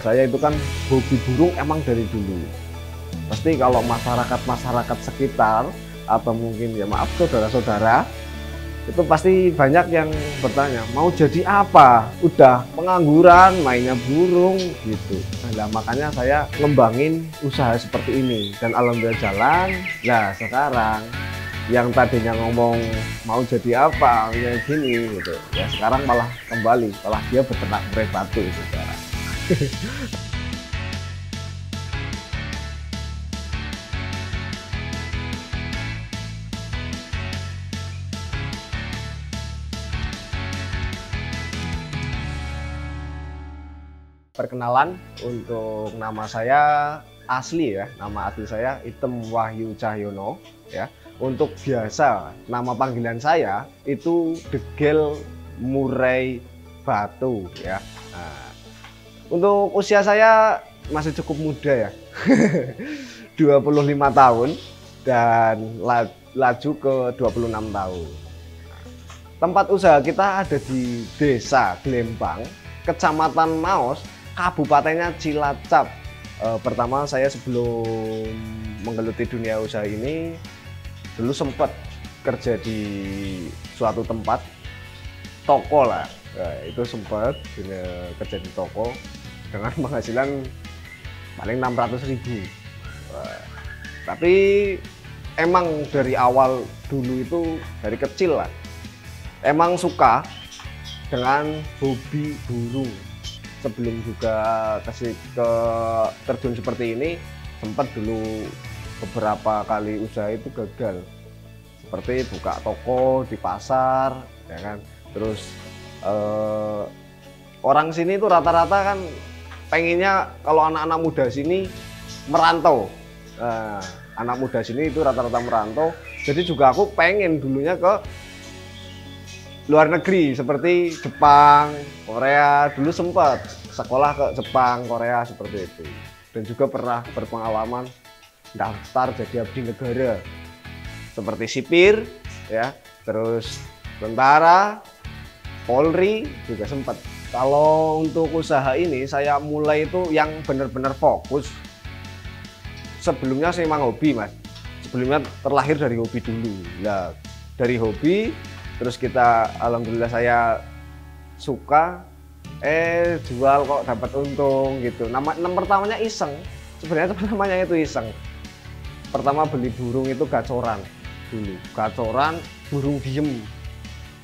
Saya itu kan hobi burung emang dari dulu. Pasti kalau masyarakat sekitar atau mungkin ya maaf saudara-saudara itu pasti banyak yang bertanya mau jadi apa, udah pengangguran mainnya burung gitu. Nah, makanya saya ngembangin usaha seperti ini dan alhamdulillah jalan. Nah sekarang yang tadinya ngomong mau jadi apa kayak gini gitu ya, sekarang malah kembali, malah dia beternak murai batu itu sekarang. Perkenalan, untuk nama saya asli ya, nama asli saya Item Wahyu Cahyono ya. Untuk biasa nama panggilan saya itu Degel Murai Batu ya. Nah, untuk usia saya masih cukup muda ya. 25 tahun dan laju ke 26 tahun. Tempat usaha kita ada di Desa Glembang, Kecamatan Maos, Kabupatennya Cilacap. Pertama saya sebelum menggeluti dunia usaha ini dulu sempat kerja di suatu tempat toko lah. Nah, itu sempat kerja di toko dengan penghasilan paling 600.000. Tapi emang dari awal dulu itu dari kecil lah emang suka dengan hobi burung. Sebelum juga ke terjun seperti ini, sempat dulu beberapa kali usaha itu gagal, seperti buka toko di pasar ya kan. Terus orang sini itu rata-rata kan pengennya kalau anak-anak muda sini merantau. Anak muda sini itu rata-rata merantau, jadi juga aku pengen dulunya ke luar negeri seperti Jepang, Korea. Dulu sempat sekolah ke Jepang, Korea seperti itu. Dan juga pernah berpengalaman daftar jadi abdi negara seperti sipir ya, terus tentara, Polri juga sempat. Kalau untuk usaha ini saya mulai itu yang benar-benar fokus. Sebelumnya saya memang hobi mas, sebelumnya terlahir dari hobi dulu. Nah dari hobi terus kita alhamdulillah saya suka, jual kok dapat untung gitu. Pertamanya iseng, sebenarnya pertamanya itu iseng. Pertama beli burung itu gacoran dulu, gacoran burung diem.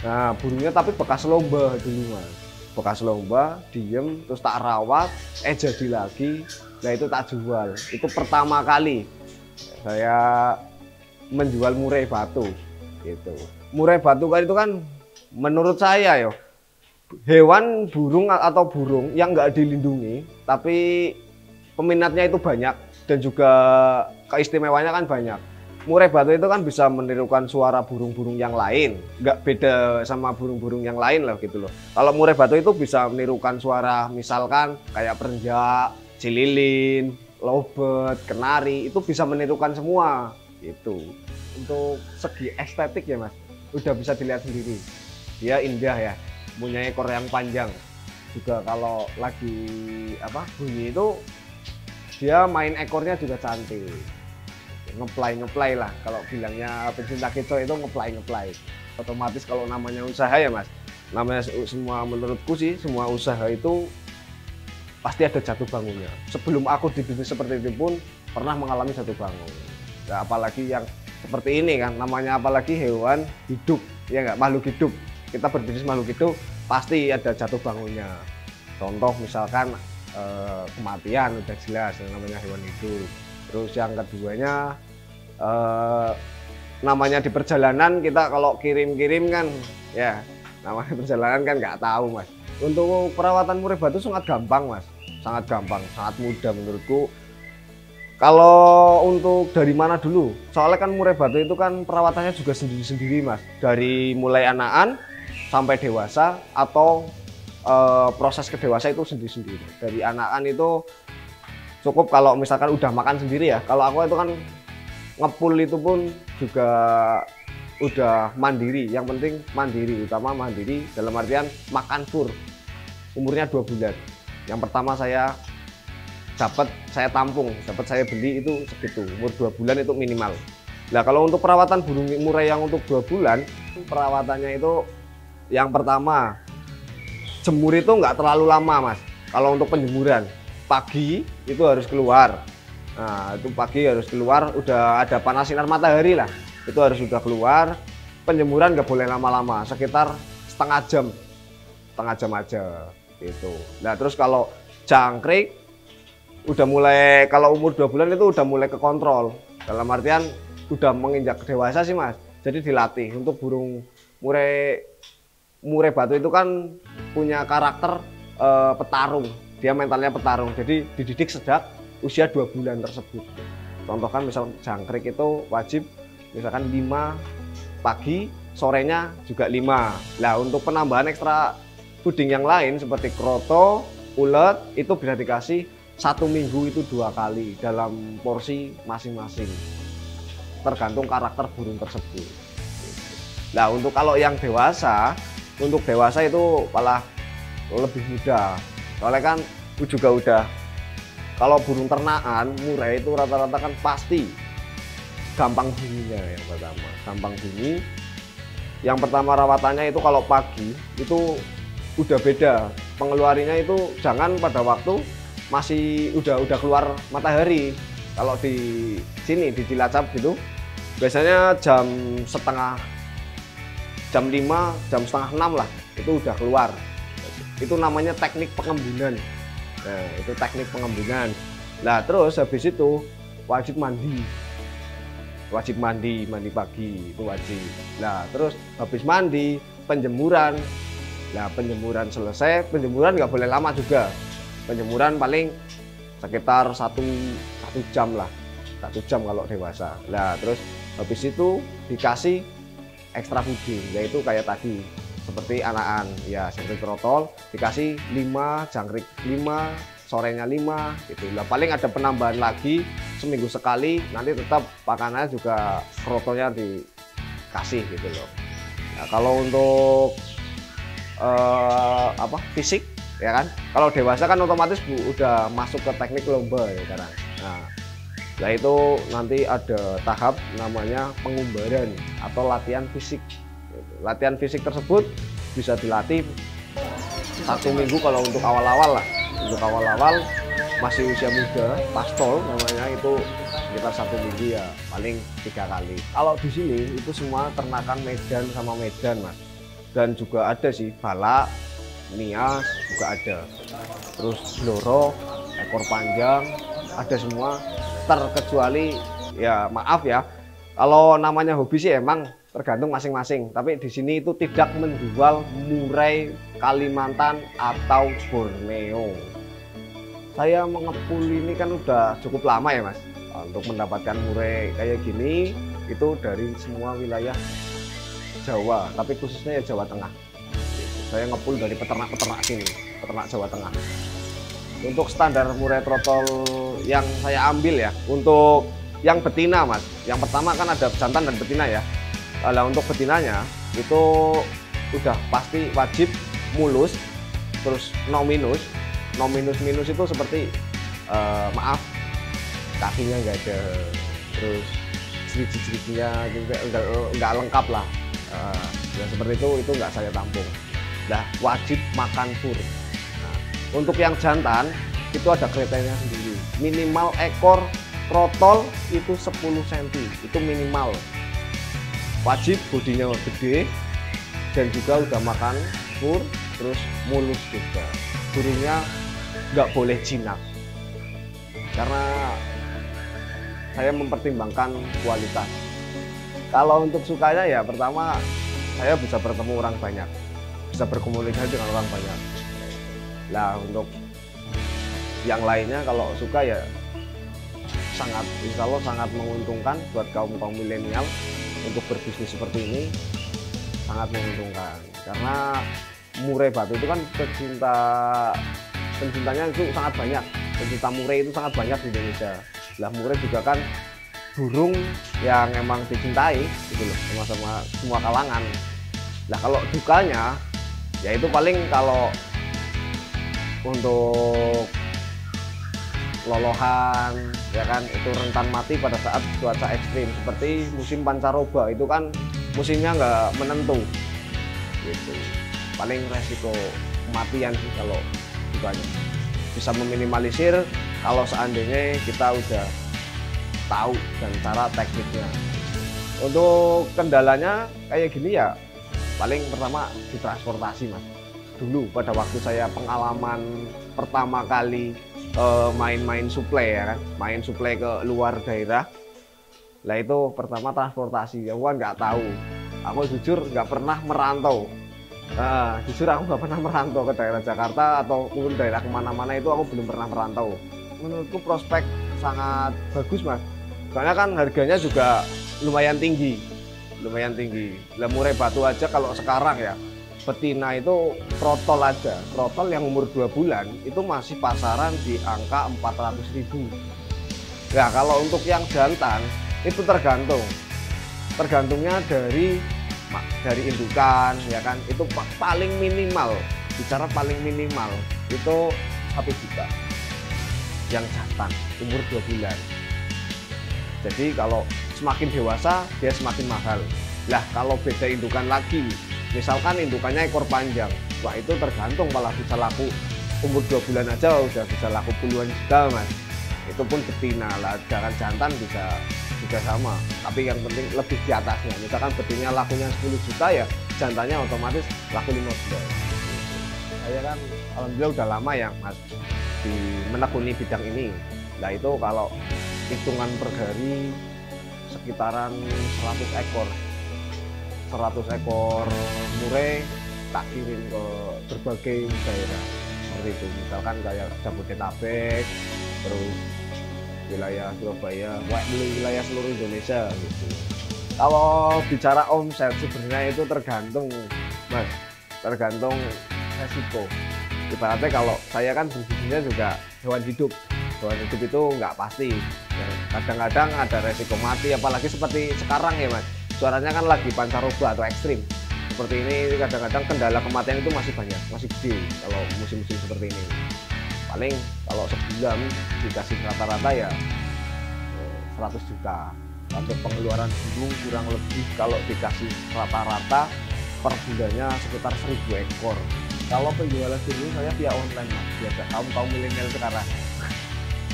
Nah burungnya tapi bekas lomba dulu mas, bekas lomba diem, terus tak rawat, jadi lagi. Nah itu tak jual. Itu pertama kali saya menjual murai batu gitu. Murai batu kan itu kan menurut saya yo hewan burung atau burung yang nggak dilindungi tapi peminatnya itu banyak dan juga keistimewaannya kan banyak. Murai batu itu kan bisa menirukan suara burung-burung yang lain, nggak beda sama burung-burung yang lain lah gitu loh. Kalau murai batu itu bisa menirukan suara misalkan kayak perenjak, cililin, lobet, kenari, itu bisa menirukan semua gitu. Untuk segi estetik ya mas, udah bisa dilihat sendiri, dia indah ya, punya ekor yang panjang juga. Kalau lagi bunyi itu dia main ekornya juga cantik, ngeplay lah kalau bilangnya pecinta kecoa itu ngeplay. Otomatis kalau namanya usaha ya mas, namanya semua, menurutku sih semua usaha itu pasti ada jatuh bangunnya. Sebelum aku di bisnis seperti itu pun pernah mengalami jatuh bangun. Nah, apalagi yang seperti ini kan, namanya apalagi hewan hidup ya nggak, makhluk hidup. Kita berbisnis makhluk hidup pasti ada jatuh bangunnya. Contoh misalkan kematian udah jelas, namanya hewan hidup. Terus yang keduanya namanya di perjalanan kita kalau kirim kan ya, namanya perjalanan kan nggak tahu mas. Untuk perawatan murai batu sangat gampang mas, sangat gampang, sangat mudah menurutku. Kalau untuk dari mana dulu? Soalnya kan murai batu itu kan perawatannya juga sendiri-sendiri mas. Dari mulai anakan sampai dewasa atau proses ke dewasa itu sendiri-sendiri. Dari anakan itu cukup kalau misalkan udah makan sendiri ya. Kalau aku itu kan ngepul itu pun juga udah mandiri. Yang penting mandiri, utama mandiri dalam artian makan fur. Umurnya 2 bulan. Yang pertama saya tampung, saya beli itu segitu, umur 2 bulan itu minimal. Nah kalau untuk perawatan burung murai yang untuk 2 bulan, perawatannya itu yang pertama, jemur itu nggak terlalu lama Mas. Kalau untuk penjemuran, pagi itu harus keluar. Nah itu pagi harus keluar, udah ada panas sinar matahari lah, itu harus sudah keluar. Penjemuran nggak boleh lama-lama, sekitar setengah jam aja gitu. Nah terus kalau jangkrik udah mulai, kalau umur 2 bulan itu udah mulai kekontrol, dalam artian udah menginjak dewasa sih Mas. Jadi dilatih. Untuk burung murai batu itu kan punya karakter petarung, dia mentalnya petarung, jadi dididik sejak usia 2 bulan tersebut. Contoh kan misal jangkrik itu wajib misalkan 5 pagi, sorenya juga 5. Nah untuk penambahan ekstra puding yang lain seperti kroto, ulet itu bisa dikasih 1 minggu itu 2 kali dalam porsi masing-masing, tergantung karakter burung tersebut. Nah untuk kalau yang dewasa, untuk dewasa itu malah lebih mudah, soalnya kan juga udah, kalau burung ternakan murai itu rata-rata kan pasti gampang bunyinya. Yang pertama gampang bunyi, yang pertama rawatannya itu kalau pagi itu udah beda, pengeluarannya itu jangan pada waktu masih udah keluar matahari. Kalau di sini di Cilacap gitu biasanya jam 5, jam 5:30 lah itu udah keluar. Itu namanya teknik pengembunan. Nah itu teknik pengembunan. Nah terus habis itu wajib mandi pagi itu wajib. Nah terus habis mandi penjemuran. Nah penjemuran selesai, penjemuran nggak boleh lama juga. Penjemuran paling sekitar 1 jam lah, 1 jam kalau dewasa. Nah terus habis itu dikasih ekstra puding, yaitu kayak tadi seperti anakan ya, jangkrik trotol dikasih 5, jangkrik 5, sorenya 5 gitu. Nah paling ada penambahan lagi seminggu sekali, nanti tetap pakanannya juga krotonya dikasih gitu loh. Nah kalau untuk fisik ya kan, kalau dewasa kan otomatis udah masuk ke teknik lomba ya sekarang. Nah itu nanti ada tahap namanya pengumbaran atau latihan fisik. Latihan fisik tersebut bisa dilatih 1 minggu kalau untuk awal-awal lah. Untuk awal-awal masih usia muda, pastol namanya, itu sekitar 1 minggu ya paling 3 kali. Kalau di sini itu semua ternakan Medan sama Medan Mas, dan juga ada sih balak, nias juga ada, terus bloro, ekor panjang, ada semua, terkecuali ya maaf ya, kalau namanya hobi sih emang tergantung masing-masing, tapi di sini itu tidak menjual murai Kalimantan atau Borneo. Saya mengepul ini kan udah cukup lama ya Mas, untuk mendapatkan murai kayak gini itu dari semua wilayah Jawa, tapi khususnya ya Jawa Tengah. Saya ngepul dari peternak-peternak sini, peternak Jawa Tengah. Untuk standar murai trotol yang saya ambil ya, untuk yang betina Mas, yang pertama kan ada jantan dan betina ya. Nah untuk betinanya itu udah pasti wajib mulus, terus no minus itu seperti maaf, kakinya nggak ada, terus jeriji-jerijinya juga nggak lengkap lah. Ya seperti itu nggak saya tampung. Nah wajib makan fur. Nah, untuk yang jantan itu ada kriterianya sendiri, minimal ekor trotol itu 10 cm, itu minimal. Wajib bodinya gede dan juga udah makan fur, terus mulus juga. Burungnya nggak boleh jinak, karena saya mempertimbangkan kualitas. Kalau untuk sukanya ya pertama saya bisa bertemu orang banyak, bisa berkomunikasi dengan orang banyak. Nah untuk yang lainnya kalau suka ya sangat, insya Allah sangat menguntungkan buat kaum milenial untuk berbisnis seperti ini, sangat menguntungkan. Karena murai batu itu kan pencintanya itu sangat banyak, pencinta murai itu sangat banyak di Indonesia. Lah murai juga kan burung yang emang dicintai gitu loh, sama semua kalangan. Nah kalau dukanya ya itu paling kalau untuk lolohan ya kan, itu rentan mati pada saat cuaca ekstrim seperti musim pancaroba, itu kan musimnya nggak menentu gitu. Paling resiko kematian sih kalau dukanya. Bisa meminimalisir kalau seandainya kita udah tahu dan cara tekniknya. Untuk kendalanya kayak gini ya, paling pertama di transportasi mas. Dulu pada waktu saya pengalaman pertama kali main-main suplai ya kan, main suplai ke luar daerah. Lah itu pertama transportasi, aku kan nggak tahu. Aku jujur nggak pernah merantau. Jujur aku nggak pernah merantau ke daerah Jakarta ataupun daerah kemana-mana, itu aku belum pernah merantau. Menurutku prospek sangat bagus mas. Soalnya kan harganya juga lumayan tinggi. Lah murai batu aja kalau sekarang ya, betina itu trotol aja, trotol yang umur 2 bulan itu masih pasaran di angka 400.000. Nah kalau untuk yang jantan itu tergantungnya dari indukan ya kan, itu paling minimal, bicara paling minimal itu 1 juta yang jantan umur 2 bulan. Jadi kalau semakin dewasa dia semakin mahal. Lah kalau beda indukan lagi, misalkan indukannya ekor panjang, wah itu tergantung, malah bisa laku umur 2 bulan aja udah bisa laku puluhan juta mas. Itu pun betina lah, jangan jantan bisa juga sama, tapi yang penting lebih di atasnya. Misalkan betinanya lakunya 10 juta ya jantannya otomatis laku 15. Saya kan alhamdulillah udah lama ya mas menekuni bidang ini. Nah itu kalau hitungan per hari sekitaran 100 ekor murai tak kirim ke berbagai daerah seperti itu, misalkan kayak Jabodetabek, terus wilayah Surabaya, wilayah seluruh Indonesia gitu. Kalau bicara omset sebenarnya itu tergantung mas, tergantung resiko. Ibaratnya kalau saya kan bisnisnya juga hewan hidup itu nggak pasti. Kadang-kadang ada resiko mati, apalagi seperti sekarang ya mas. Suaranya kan lagi pancaroba atau ekstrim seperti ini, kadang-kadang kendala kematian itu masih banyak, masih gede kalau musim-musim seperti ini. Paling kalau sebulan dikasih rata-rata ya 100 juta. Untuk pengeluaran dulu kurang lebih kalau dikasih rata-rata per bulannya sekitar 1000 ekor. Kalau penjualan dulu saya via online mas, biasa kaum milenial sekarang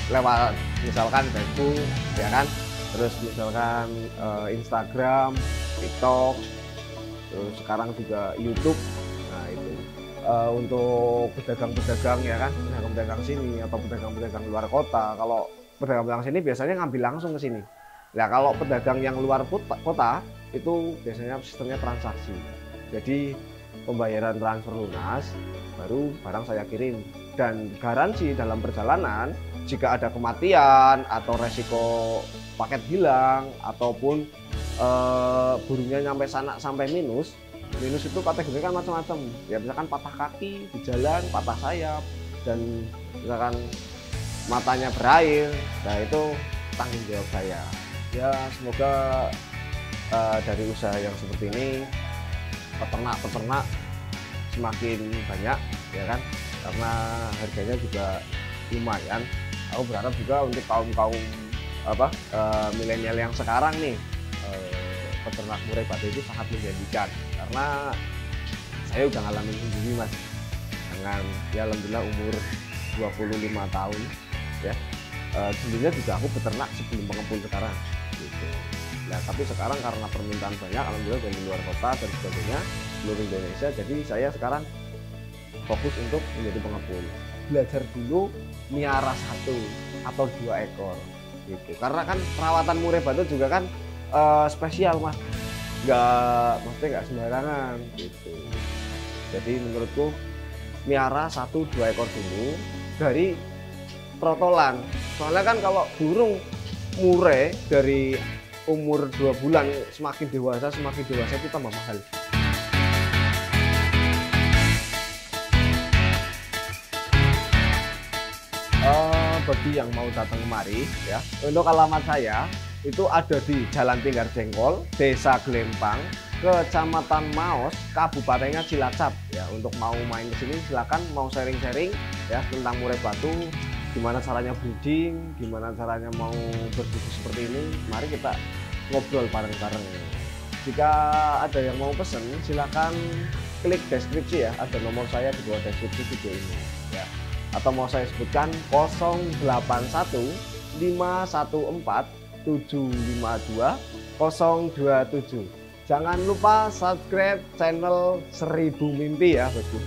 lewat misalkan Facebook ya kan, terus misalkan Instagram, TikTok, terus sekarang juga YouTube. Nah itu untuk pedagang-pedagang ya kan, pedagang-pedagang sini atau pedagang-pedagang luar kota. Kalau pedagang-pedagang sini biasanya ngambil langsung ke sini. Nah kalau pedagang yang luar kota itu biasanya sistemnya transaksi. Jadi pembayaran transfer lunas, baru barang saya kirim. Dan garansi dalam perjalanan, jika ada kematian atau resiko paket hilang ataupun burungnya nyampe sana sampai minus itu kategorinya kan macam-macam ya, misalkan patah kaki di jalan, patah sayap, dan misalkan matanya berair, nah itu tanggung jawab saya ya. Semoga dari usaha yang seperti ini peternak semakin banyak ya kan, karena harganya juga lumayan. Aku berharap juga untuk kaum milenial yang sekarang nih, peternak murai batu itu sangat menjanjikan, karena saya udah ngalamin sendiri mas, dengan ya alhamdulillah umur 25 tahun ya. Dulunya juga aku peternak sebelum pengepul sekarang gitu. Nah tapi sekarang karena permintaan banyak alhamdulillah dari luar kota dan sebagainya, seluruh Indonesia, jadi saya sekarang fokus untuk menjadi pengepul. Belajar dulu miara 1 atau 2 ekor gitu, karena kan perawatan murai batu juga kan spesial mas, maksudnya nggak sembarangan gitu. Jadi menurutku miara 1-2 ekor dulu dari trotolan. Soalnya kan kalau burung murai dari umur 2 bulan semakin dewasa itu tambah mahal. Bagi yang mau datang kemari ya, untuk alamat saya itu ada di Jalan Tinggar Jengkol, Desa Glempang, Kecamatan Maos, Kabupatennya Cilacap ya. Untuk mau main ke sini silakan, mau sharing-sharing ya tentang murai batu, gimana caranya breeding, gimana caranya mau berbisnis seperti ini. Mari kita ngobrol bareng-bareng. Jika ada yang mau pesen, silakan klik deskripsi ya, ada nomor saya di bawah deskripsi video ini ya. Atau mau saya sebutkan 081 514 752 027. Jangan lupa subscribe channel 1000 Mimpi ya bosku.